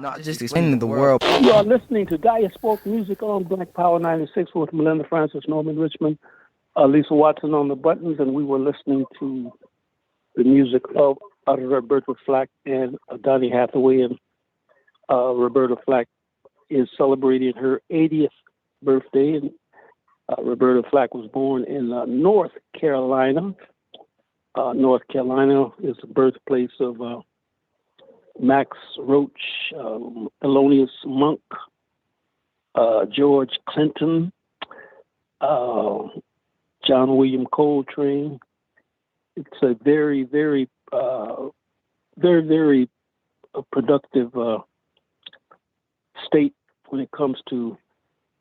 not just explaining the world. You are listening to Gaia Spoke Music on Black Power 96 with Melinda Francis, Norman Richmond, Lisa Watson on the buttons, and we were listening to the music of Roberta Flack and Donny Hathaway. And Roberta Flack is celebrating her 80th birthday, and Roberta Flack was born in North Carolina. North Carolina is the birthplace of Max Roach, Thelonious Monk, George Clinton, John William Coltrane. It's a very, very, very productive state when it comes to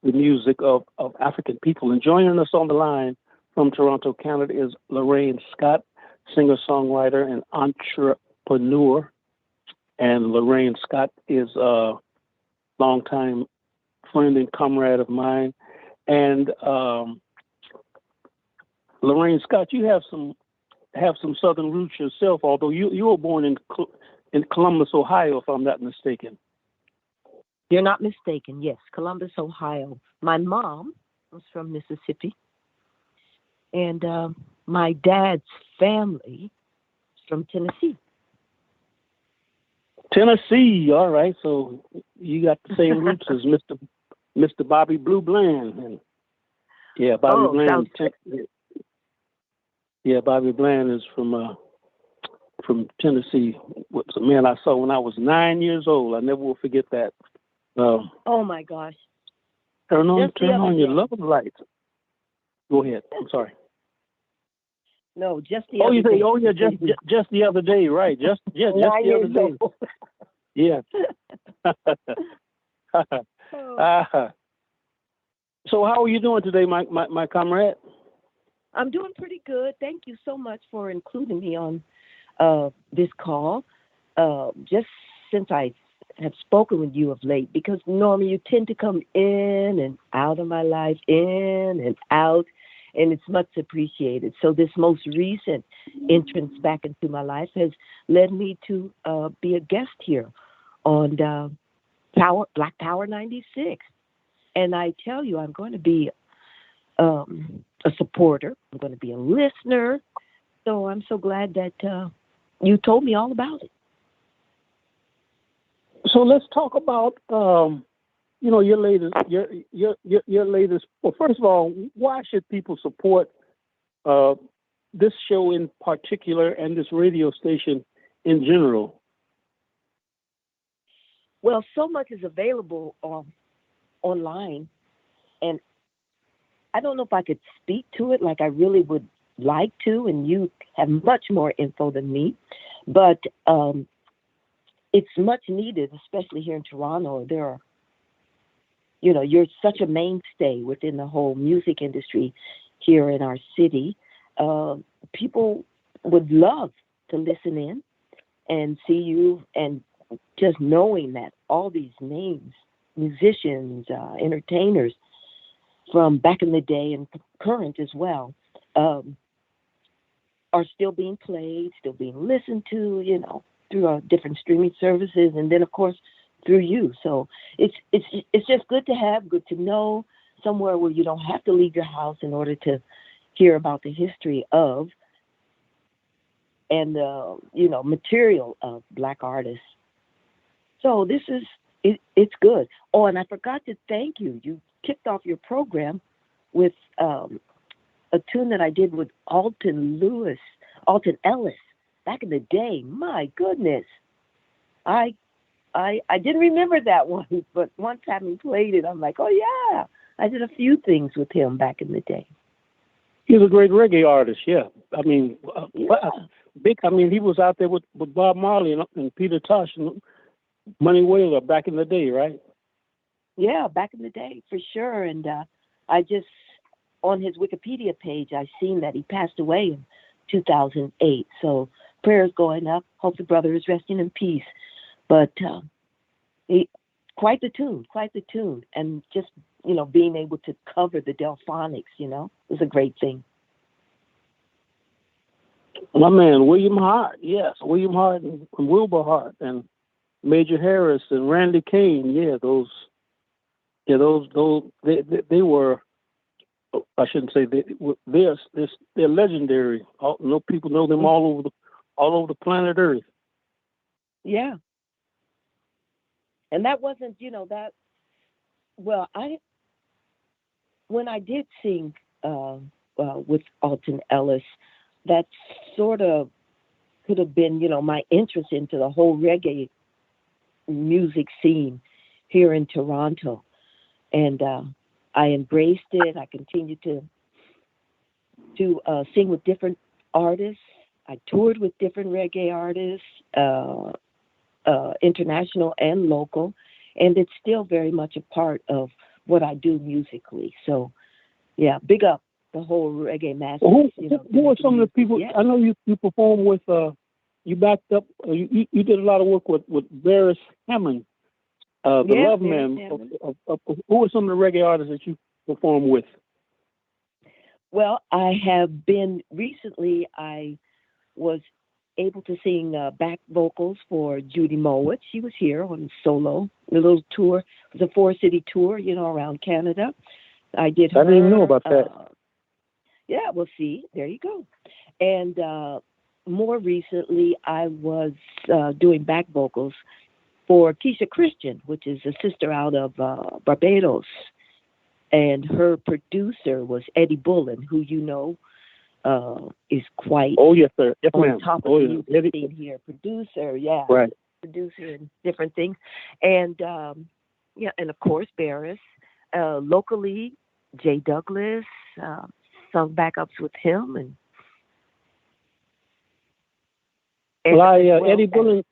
the music of African people. And joining us on the line from Toronto, Canada is Lorraine Scott, singer-songwriter and entrepreneur. And Lorraine Scott is a longtime friend and comrade of mine. And Lorraine Scott, you have some Southern roots yourself, although you were born in Columbus, Ohio, if I'm not mistaken. You're not mistaken. Yes, Columbus, Ohio. My mom was from Mississippi, and my dad's family is from Tennessee. Tennessee, all right. So you got the same roots as Mr. Bobby Blue Bland, and Bobby Bland. Bobby Bland is from Tennessee. Was a man I saw when I was 9 years old. I never will forget that. Oh my gosh! Turn on your love lights. Go ahead. I'm sorry. No, just the other day. Just the other day, right? Just the other day. Yeah. So how are you doing today, my comrade? I'm doing pretty good. Thank you so much for including me on this call. Just since I have spoken with you of late, because normally you tend to come in and out of my life, in and out, and it's much appreciated. So this most recent entrance back into my life has led me to be a guest here on Black Power 96. And I tell you, I'm going to be a supporter. I'm going to be a listener. So I'm so glad that you told me all about it. So let's talk about your latest. Well, first of all, why should people support this show in particular and this radio station in general? Well, so much is available online, and I don't know if I could speak to it like I really would like to, and you have much more info than me, but it's much needed, especially here in Toronto. There are, you're such a mainstay within the whole music industry here in our city. People would love to listen in and see you, and just knowing that all these names, musicians, entertainers from back in the day and current as well, are still being played, still being listened to, through different streaming services, and then of course through you. So it's just good to know somewhere where you don't have to leave your house in order to hear about the history of and material of Black artists. So this is it's good. Oh, and I forgot to thank you. You kicked off your program with a tune that I did with Alton Ellis. Back in the day, my goodness, I didn't remember that one, but once having played it, I'm like, oh yeah, I did a few things with him back in the day. He's a great reggae artist, yeah. I mean, big. I mean, he was out there with Bob Marley and Peter Tosh and Money Whaler back in the day, right? Yeah, back in the day for sure. And I just on his Wikipedia page, I seen that he passed away in 2008. So prayers going up. Hope the brother is resting in peace. But quite the tune. And just, being able to cover the Delphonics, was a great thing. My man, William Hart. Yes, William Hart and Wilbur Hart. And Major Harris and Randy Kane. They were. I shouldn't say they're legendary. No people know them all over the planet Earth. Yeah. And that wasn't, that, well, when I did sing with Alton Ellis, that sort of could have been, my interest into the whole reggae music scene here in Toronto. And I embraced it. I continued to sing with different artists. I toured with different reggae artists, international and local, and it's still very much a part of what I do musically. So, yeah, big up the whole reggae mass. Who are some of the people? Yeah. I know you perform with. You backed up. You did a lot of work with Barris Hammond. The Love Man. Who are some of the reggae artists that you perform with? Well, I have been recently. I was able to sing back vocals for Judy Mowat. She was here on solo, a little tour. It was a 4-city tour, around Canada. I did. I didn't even know about that. Yeah, well, see, there you go. And more recently, I was doing back vocals for Keisha Christian, which is a sister out of Barbados. And her producer was Eddie Bullen, who is quite yes, sir. Yes, on ma'am. top of the music scene here. Producer, yeah. Right. Producer and different things. And, and of course, Barris. Locally, Jay Douglas, sung backups with him. And Eddie Bullen.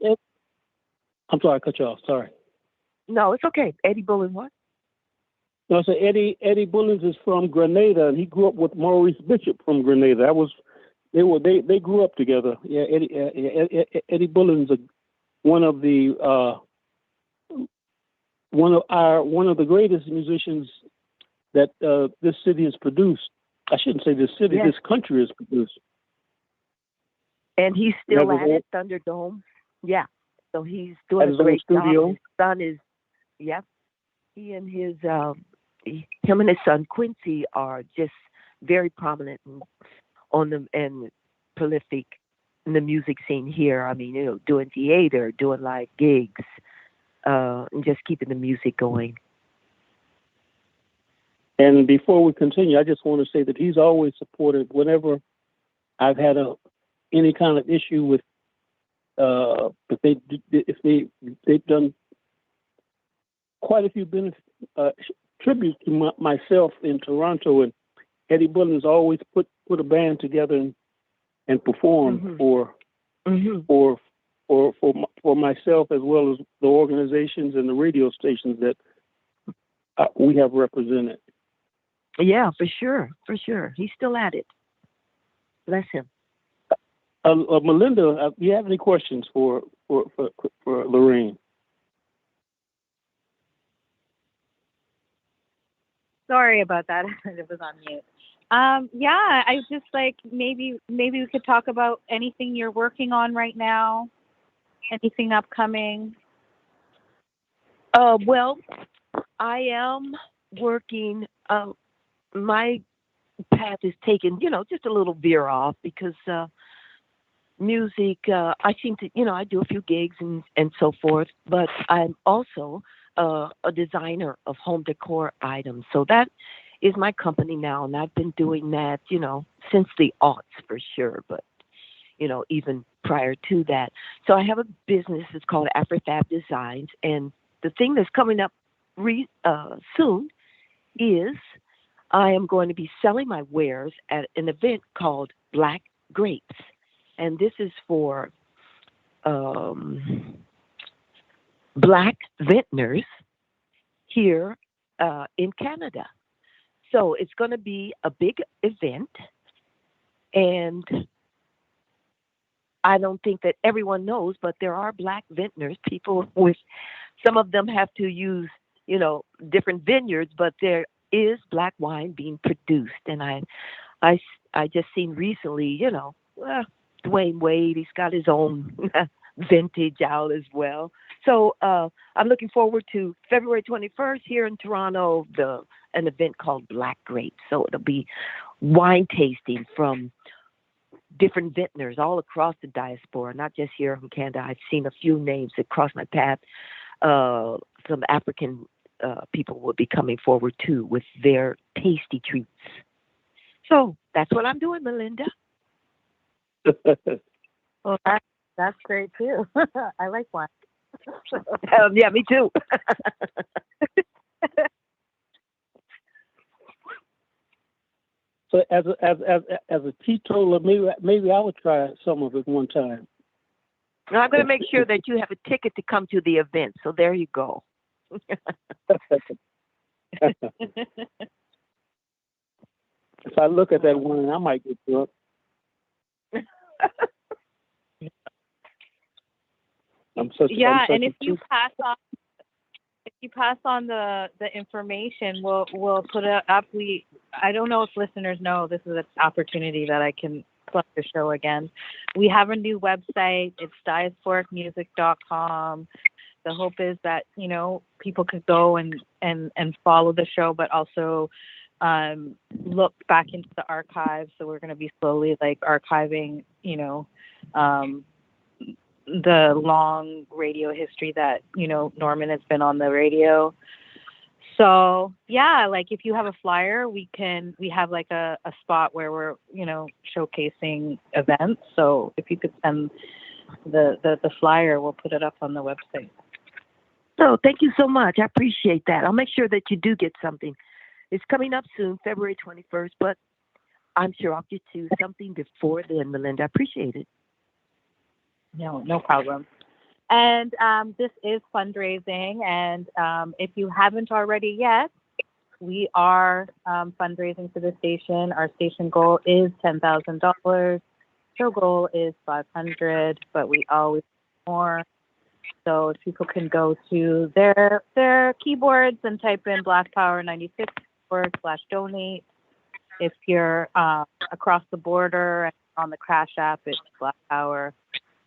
I'm sorry, I cut you off. Sorry. No, it's okay. Eddie Bullen, what? No, so Eddie Bullens is from Grenada, and he grew up with Maurice Bishop from Grenada. They grew up together. Yeah, Eddie Bullens is one of the greatest musicians that this city has produced. I shouldn't say this city, this country has produced. And he's still at it, Thunderdome. Yeah. So he's doing a great job. His son is, he and him and his son Quincy are just very prominent and prolific in the music scene here. I mean, doing theater, doing live gigs, and just keeping the music going. And before we continue, I just want to say that he's always supported whenever I've had any kind of issue with if they've done quite a few tributes to myself in Toronto, and Eddie Bullen has always put a band together and performed for myself, as well as the organizations and the radio stations that we have represented. Yeah, for sure. He's still at it. Bless him. Melinda, do you have any questions for Lorraine? Sorry about that. It was on mute. I just maybe we could talk about anything you're working on right now, anything upcoming. Well, I am working. My path is taken, just a little veer off because music. I seem to, I do a few gigs and so forth, but I'm also a designer of home decor items. So that is my company now, and I've been doing that, since the aughts for sure, but, even prior to that. So I have a business. It's called AfriFab Designs, and the thing that's coming up soon is I am going to be selling my wares at an event called Black Grapes, and this is for Black vintners here in Canada. So it's going to be a big event, and I don't think that everyone knows, but there are Black vintners, people with, some of them have to use, different vineyards, but there is Black wine being produced. And I just seen recently, Dwayne Wade, he's got his own vintage out as well. So I'm looking forward to February 21st here in Toronto, an event called Black Grape. So it'll be wine tasting from different vintners all across the diaspora, not just here in Canada. I've seen a few names that cross my path. Some African people will be coming forward too with their tasty treats. So that's what I'm doing, Melinda. Well, that's great too. I like wine. Yeah, me too. So as a teetotaler, maybe I would try some of it one time. Now, I'm going to make sure that you have a ticket to come to the event. So there you go. If I look at that one, I might get drunk. And if you pass on the information, we'll put it up. I don't know if listeners know, this is an opportunity that I can plug the show again. We have a new website. It's diasporicmusic.com. The hope is that, people could go and follow the show, but also look back into the archives. So we're going to be slowly archiving, the long radio history that, Norman has been on the radio. So if you have a flyer, we have a spot where we're, showcasing events. So if you could send the flyer, we'll put it up on the website. So thank you so much. I appreciate that. I'll make sure that you do get something. It's coming up soon, February 21st, but I'm sure I'll get you something before then, Melinda. I appreciate it. No problem. And this is fundraising. And if you haven't already yet, we are fundraising for the station. Our station goal is $10,000. Show goal is $500, but we always want more. So if people can go to their keyboards and type in Black Power 96 /donate. If you're across the border and on the Crash app, it's Black Power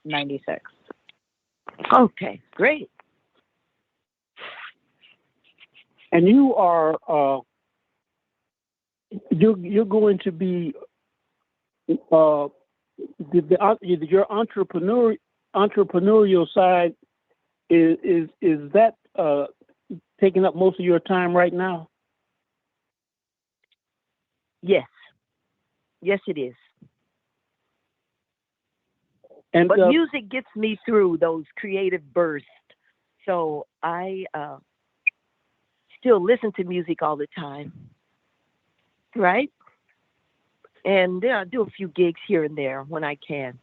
96. Okay, great. And you are you're going to be your entrepreneurial side is that taking up most of your time right now? Yes, it is. And but music gets me through those creative bursts. So I still listen to music all the time, right? And I do a few gigs here and there when I can.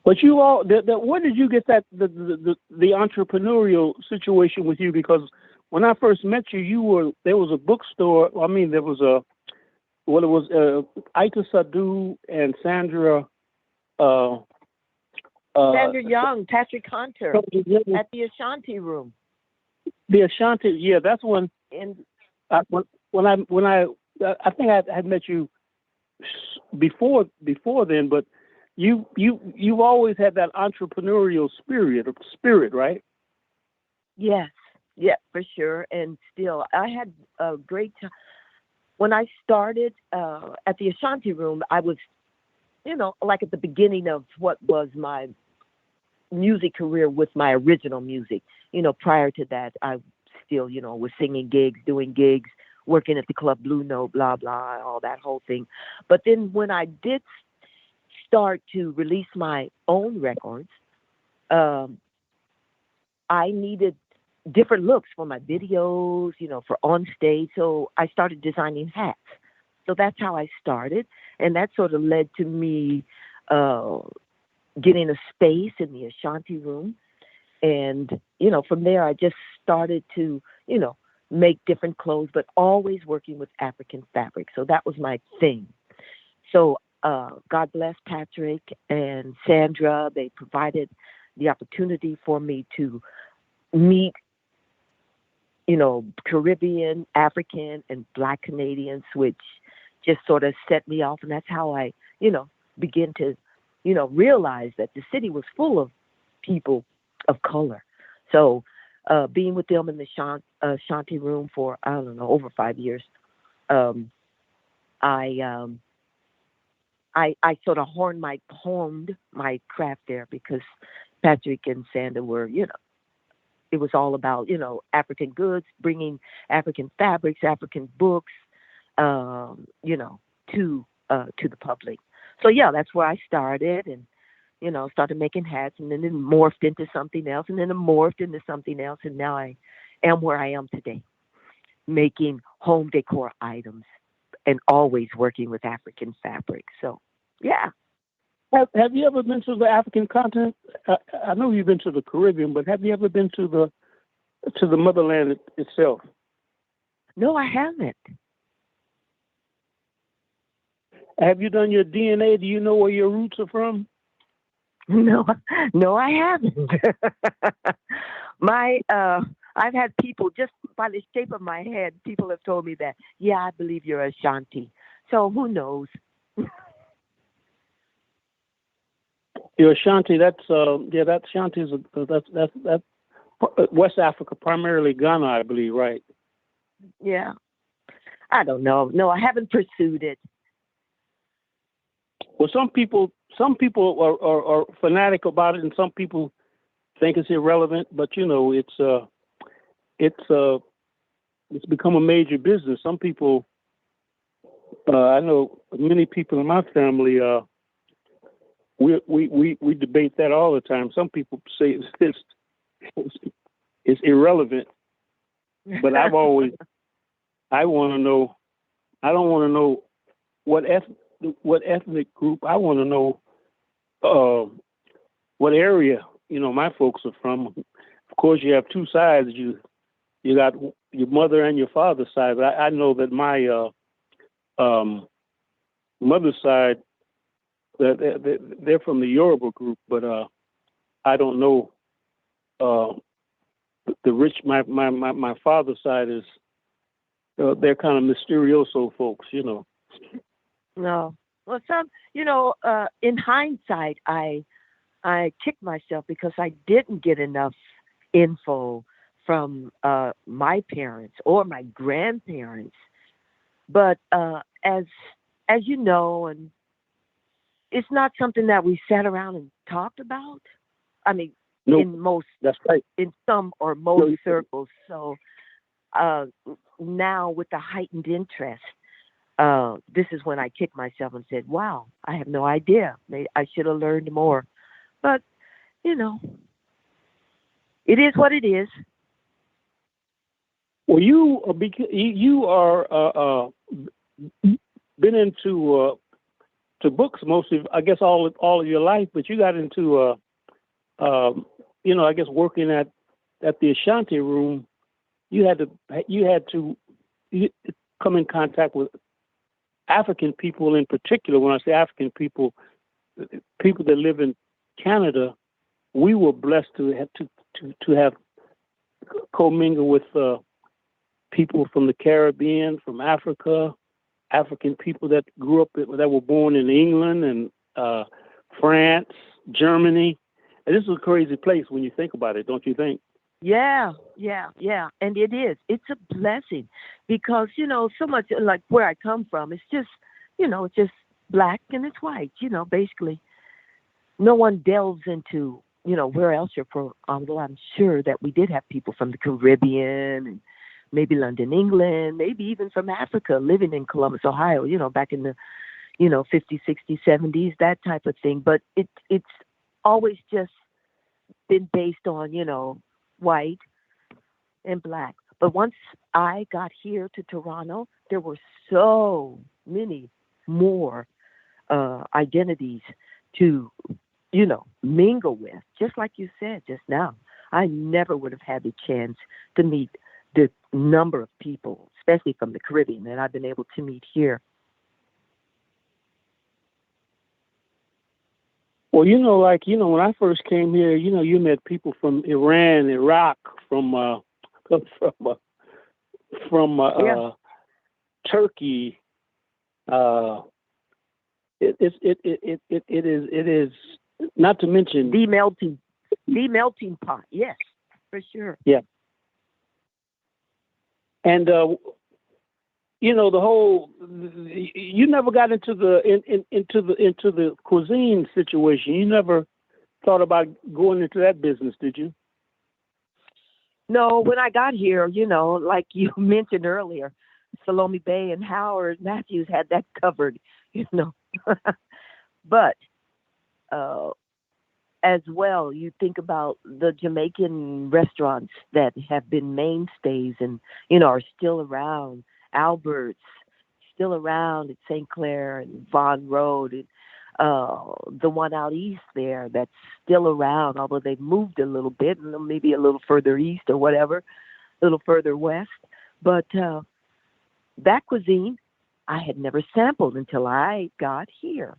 But you all, where did you get that the entrepreneurial situation with you? Because when I first met you, there was a bookstore. I mean, there was Ita Sadu and Sandra. Sandra Young, Patrick Hunter at the Ashanti Room. The Ashanti, yeah, that's when. And when I think I had met you before then, but you've always had that entrepreneurial spirit, right? Yes, yeah, for sure. And still, I had a great time when I started at the Ashanti Room. I was, like at the beginning of what was my music career with my original music. Prior to that, I still, was singing gigs, doing gigs, working at the Club Blue Note, blah, blah, all that whole thing. But then when I did start to release my own records, I needed different looks for my videos, for on stage. So I started designing hats. So that's how I started. And that sort of led to me getting a space in the Ashanti Room. And, from there, I just started to, make different clothes, but always working with African fabric. So that was my thing. So God bless Patrick and Sandra. They provided the opportunity for me to meet, Caribbean, African, and Black Canadians, which just sort of set me off. And that's how I, begin to realized that the city was full of people of color. So being with them in the Shanti room for, I don't know, over 5 years, um, I, um, I sort of honed my craft there because Patrick and Sandra were, it was all about, African goods, bringing African fabrics, African books, to the public. So yeah, that's where I started, and started making hats, and then it morphed into something else, and then it morphed into something else, and now I am where I am today, making home decor items and always working with African fabric. So yeah. Have you ever been to the African continent? I know you've been to the Caribbean, but have you ever been to the motherland itself? No, I haven't. Have you done your DNA? Do you know where your roots are from? No, no, I haven't. My, I've had people just by the shape of my head. People have told me that. Yeah, I believe you're Ashanti. So who knows? Your Ashanti. That's that Ashanti is that's West Africa, primarily Ghana, I believe, right? Yeah, I don't know. No, I haven't pursued it. Well, some people are fanatic about it, and some people think it's irrelevant. But it's become a major business. Some people, I know many people in my family. We debate that all the time. Some people say it's irrelevant, but I want to know. I don't want to know what ethnic group. I want to know what area my folks are from. Of course, you have two sides. You got your mother and your father's side. But I know that my mother's side, they're from the Yoruba group, but I don't know the rich. My father's side is they're kind of mysterioso folks. No. Well, in hindsight, I kicked myself because I didn't get enough info from my parents or my grandparents. But as you know, and it's not something that we sat around and talked about. I mean, No, that's right. In some or most circles. So now with the heightened interest, this is when I kicked myself and said, wow, I have no idea. Maybe I should have learned more. But, it is what it is. Well, you are been into to books mostly, I guess, all of your life, but you got into I guess working at the Ashanti room. You had to come in contact with African people in particular. When I say African people, people that live in Canada, we were blessed to have commingle with people from the Caribbean, from Africa, African people that grew up that were born in England and France, Germany. And this is a crazy place when you think about it, don't you think? Yeah. And it is. It's a blessing because, so much like where I come from, it's just, it's just black and it's white, basically. No one delves into, where else you're from. Although I'm sure that we did have people from the Caribbean and maybe London, England, maybe even from Africa living in Columbus, Ohio, back in the, 50s, 60s, 70s, that type of thing. But it's always just been based on, white and black. But once I got here to Toronto, there were so many more identities to, mingle with. Just like you said just now, I never would have had the chance to meet the number of people, especially from the Caribbean, that I've been able to meet here. Well, when I first came here, you met people from Iran, Iraq, from Yeah. Turkey, it is not to mention The melting pot. Yes, for sure. yeah. And the whole you never got into the cuisine situation. You never thought about going into that business, did you? No, when I got here, like you mentioned earlier, Salome Bay and Howard Matthews had that covered, you know. But uh, as well, you think about the Jamaican restaurants that have been mainstays and, are still around. Albert's, still around at St. Clair and Vaughan Road. And, the one out east there that's still around, although they've moved a little bit, maybe a little further east or whatever, a little further west. But that cuisine I had never sampled until I got here.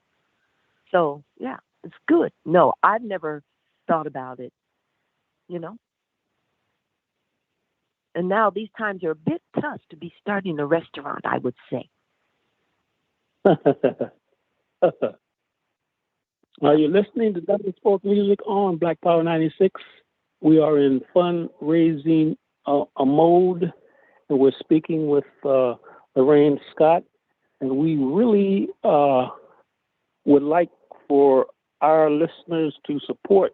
So, yeah, it's good. No, I've never thought about it, you know. And now these times are a bit tough to be starting a restaurant, I would say. You're listening to Double Sport Music on Black Power 96. We are in fundraising a mode, and we're speaking with Lorraine Scott. And we really would like for our listeners to support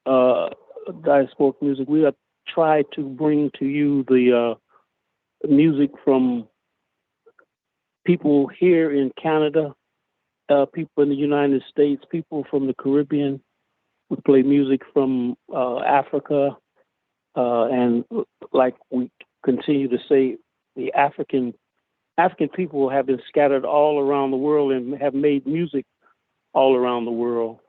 Diasporic Music. We are try to bring to you the music from people here in Canada, people in the United States, people from the Caribbean. We play music from Africa, and like we continue to say, the African people have been scattered all around the world and have made music all around the world.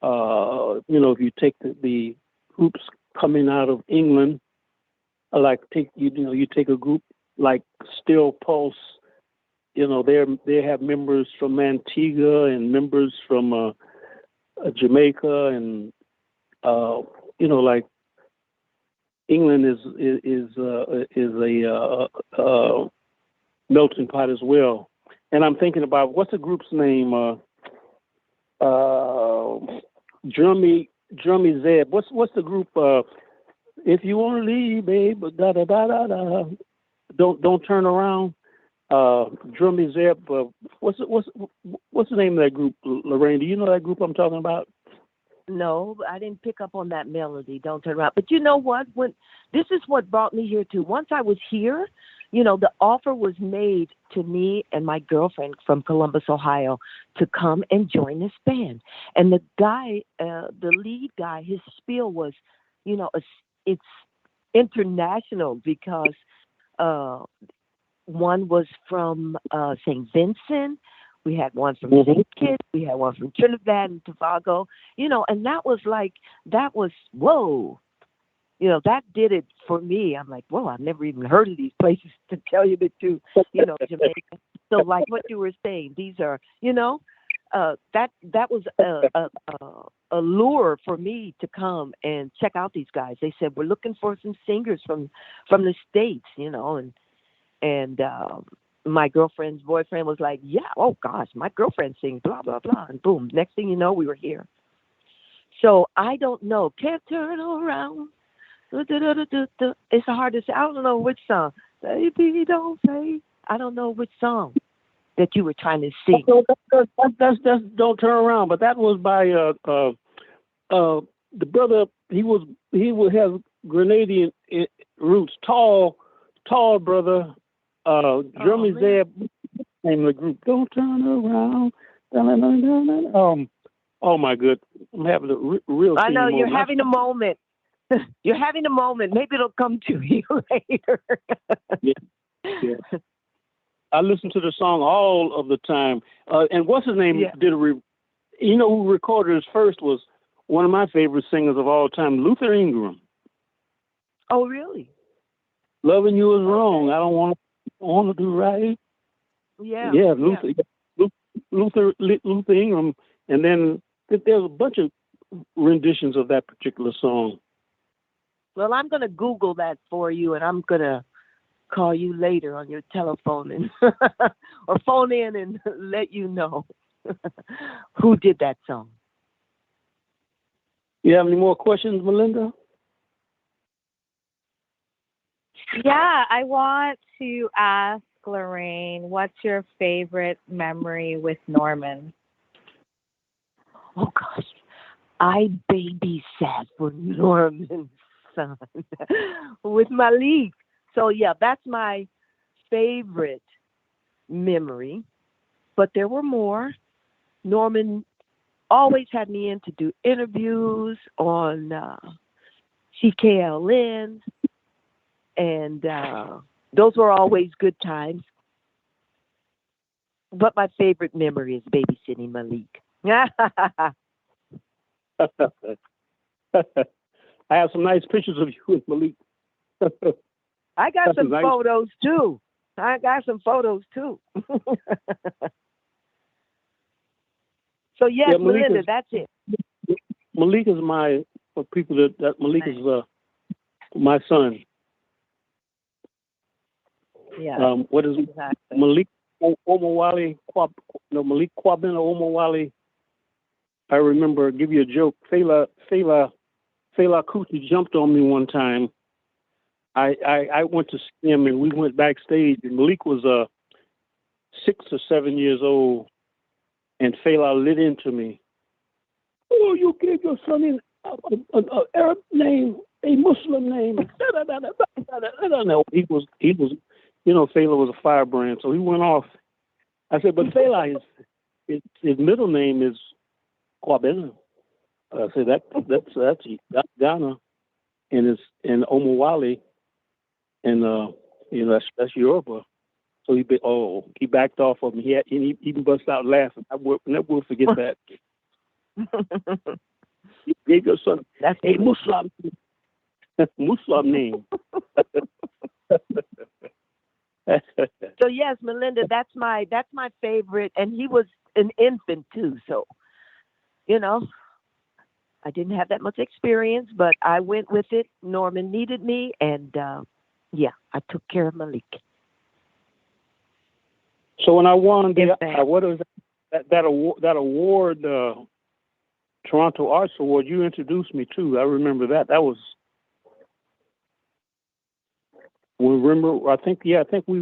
If you take the groups coming out of England, you take a group like Still Pulse. They have members from Antigua and members from Jamaica, and like England is a melting pot as well. And I'm thinking about what's the group's name? Drummy Zeb. What's the group? If you want to leave, babe, da da da da da. Don't turn around. Drummy Zeb. What's the name of that group, Lorraine? Do you know that group I'm talking about? No, I didn't pick up on that melody. Don't turn around. But you know what? This is what brought me here too. Once I was here, the offer was made to me and my girlfriend from Columbus, Ohio, to come and join this band. And the guy, the lead guy, his spiel was, it's international because one was from St. Vincent. We had one from St. Kitts. We had one from Trinidad and Tobago. And that was whoa. That did it for me. I'm like, whoa, I've never even heard of these places, to tell you the truth, Jamaica. So like what you were saying, these are, that was a lure for me to come and check out these guys. They said, we're looking for some singers from the States, and my girlfriend's boyfriend was like, yeah, oh gosh, my girlfriend sings, blah, blah, blah. And boom, next thing you know, we were here. So I don't know. Can't turn around. It's hard to say. I don't know which song. Baby, don't say. I don't know which song that you were trying to sing. That's Don't Turn Around. But that was by the brother. He has Grenadian roots. Tall brother. Drummy Zeb, name of the group. Don't turn around. Oh my good. I'm having a real. I know you're having a moment. You're having a moment. Maybe it'll come to you later. Yeah. I listen to the song all of the time. And what's his name? Yeah. Who recorded his first was one of my favorite singers of all time, Luther Ingram. Oh, really? Loving You Is Wrong. I don't want to do right. Yeah. Yeah, Luther Ingram. And then there's a bunch of renditions of that particular song. Well, I'm going to Google that for you, and I'm going to call you later on your telephone and or phone in and let you know. who did that song. You have any more questions, Melinda? Yeah, I want to ask Lorraine, what's your favorite memory with Norman? Oh gosh, I babysat for Norman's son with Malik. So yeah, that's my favorite memory. But there were more. Norman always had me in to do interviews on CKLN, and those were always good times. But my favorite memory is babysitting Malik. I have some nice pictures of you and Malik. I got That's some nice. photos too. So yes, Yeah, Malik Melinda, is that's it. Malik is my for people that Malik is my son. Yeah, What is exactly. Malik Omowale? Malik Kwabena Omowale. I remember. Give you a joke. Fela Kuti jumped on me one time. I went to see him and we went backstage. And Malik was 6 or 7 years old, and Fela lit into me. Oh, you gave your son an Arab name, a Muslim name. No, he was, Fela was a firebrand, so he went off. I said, but Fela, his middle name is Kwabena. I said that's Ghana, and it's in Omowale, and that's Yoruba. So he backed off of me. He even bust out laughing. I will never forget that. He gave your son a Muslim name. So yes, Melinda, that's my favorite, and he was an infant too. So I didn't have that much experience, but I went with it. Norman needed me, and I took care of Malik. So when I won what was that award, Toronto Arts Award, you introduced me to. I remember that. That was I think we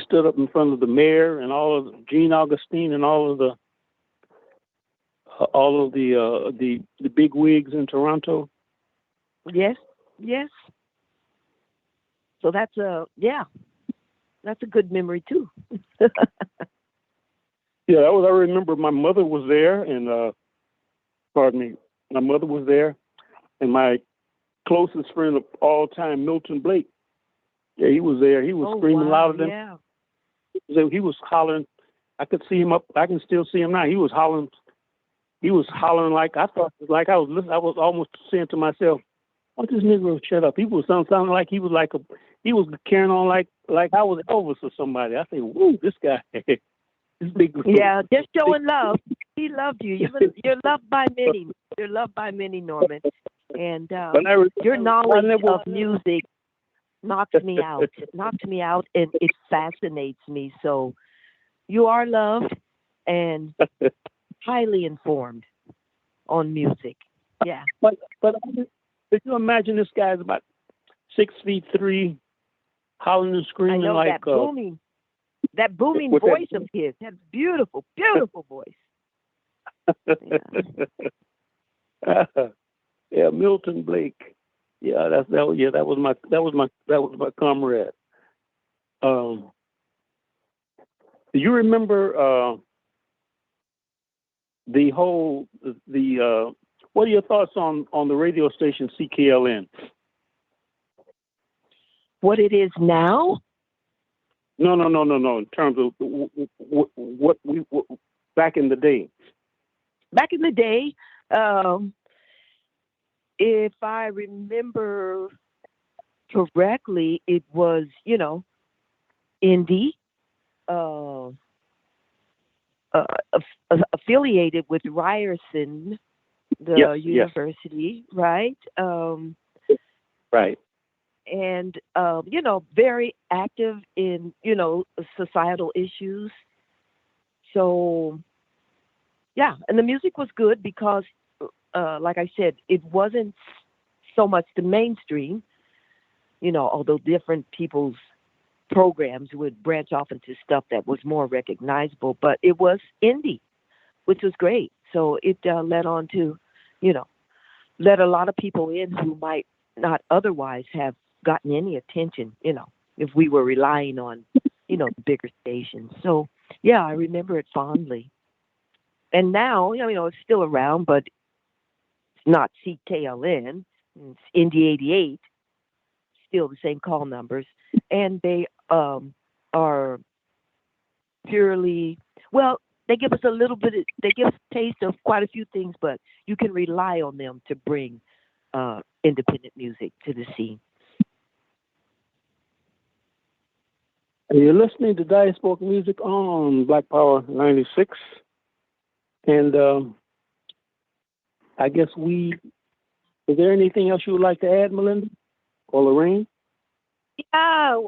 stood up in front of the mayor and all of Jean Augustine and all of the big wigs in Toronto. Yes. So that's a good memory too. Yeah, I remember my mother was there, and my mother was there, and my closest friend of all time, Milton Blake. Yeah, he was there. He was screaming louder than. Yeah. He was hollering. I could see him up. I can still see him now. He was hollering. He was hollering like I thought. Like I was listening. I was almost saying to myself, "Why this Negro shut up?" He was sounding like he was he was carrying on like I was Elvis or somebody. I say, "Woo, this guy." This big. Yeah, just showing love. He loved you. You're loved by many. You're loved by many, Norman. And your knowledge of music knocks me out. And it fascinates me. So you are loved and highly informed on music. Yeah. But could you imagine this guy's about 6'3", hollering and screaming I know like that booming voice of his. That beautiful, beautiful voice. Yeah. Yeah, Milton Blake. Yeah, that was my comrade. Do you remember what are your thoughts on the radio station CKLN? What it is now? No. In terms of what back in the day. Back in the day, if I remember correctly, it was, indie, affiliated with Ryerson, the university, right? Right. And, very active in, societal issues. So yeah, and the music was good because, like I said, it wasn't so much the mainstream. Although different people's programs would branch off into stuff that was more recognizable, but it was indie, which was great. So it led on to, let a lot of people in who might not otherwise have gotten any attention, if we were relying on, bigger stations. So yeah, I remember it fondly. And now, it's still around, but it's not CKLN. It's Indy 88, still the same call numbers. And they are purely, well, they give us they give us a taste of quite a few things, but you can rely on them to bring independent music to the scene. And you're listening to Diasporic Music on Black Power 96. And I guess is there anything else you would like to add, Melinda or Lorraine? Yeah,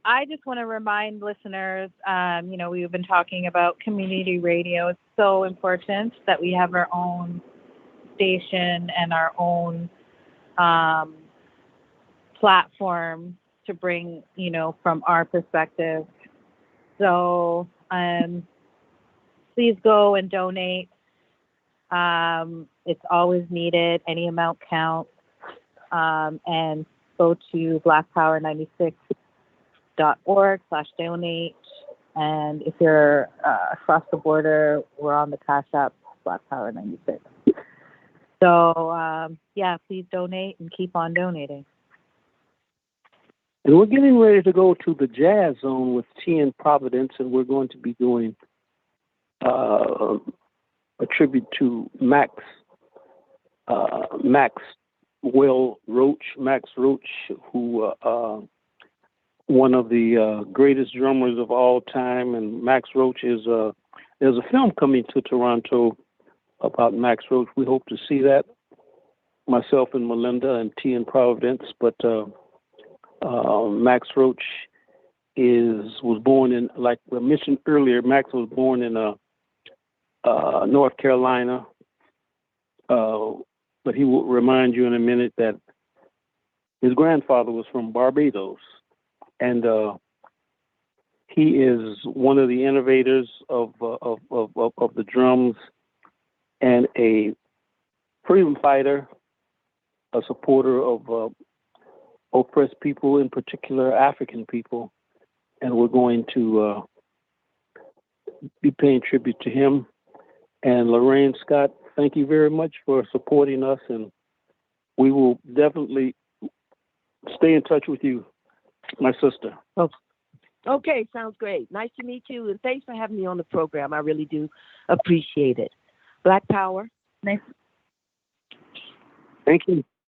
I just want to remind listeners, we've been talking about community radio. It's so important that we have our own station and our own platform to bring, from our perspective. So please go and donate. It's always needed. Any amount counts. And go to blackpower96.org/donate. And if you're across the border, we're on the Cash App, Black Power 96. So, please donate and keep on donating. And we're getting ready to go to the Jazz Zone with T in Providence, and we're going to be doing a tribute to Max Roach, who one of the greatest drummers of all time. And Max Roach there's a film coming to Toronto about Max Roach. We hope to see that, myself and Melinda and T in Providence. But Max Roach was born in, like I mentioned earlier, Max was born in North Carolina. But he will remind you in a minute that his grandfather was from Barbados. And he is one of the innovators of the drums, and a freedom fighter, a supporter of oppressed people, in particular African people. And we're going to be paying tribute to him. And Lorraine Scott, thank you very much for supporting us, and we will definitely stay in touch with you, my sister. Okay, sounds great. Nice to meet you, and thanks for having me on the program. I really do appreciate it. Black Power. Nice. Thank you.